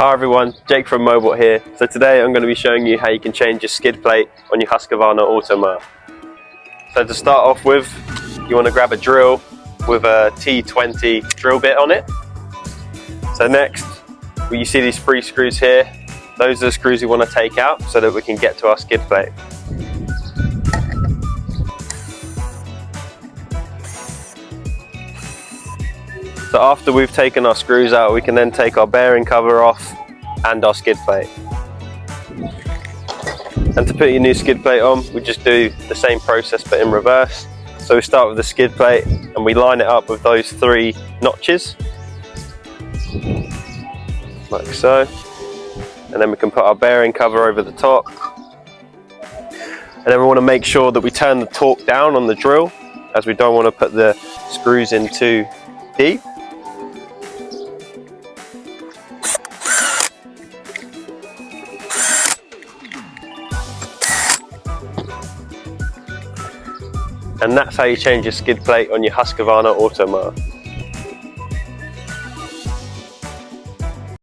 Hi everyone, Jake from MowBot here. So today I'm going to be showing you how you can change your skid plate on your Husqvarna Automower. So to start off with, you want to grab a drill with a T20 drill bit on it. So next, you see these 3 screws here. Those are the screws we want to take out so that we can get to our skid plate. So after we've taken our screws out, we can then take our bearing cover off and our skid plate. And to put your new skid plate on, we just do the same process but in reverse. So we start with the skid plate and we line it up with those 3 notches, like so. And then we can put our bearing cover over the top. And then we want to make sure that we turn the torque down on the drill, as we don't want to put the screws in too deep. And that's how you change your skid plate on your Husqvarna Automower.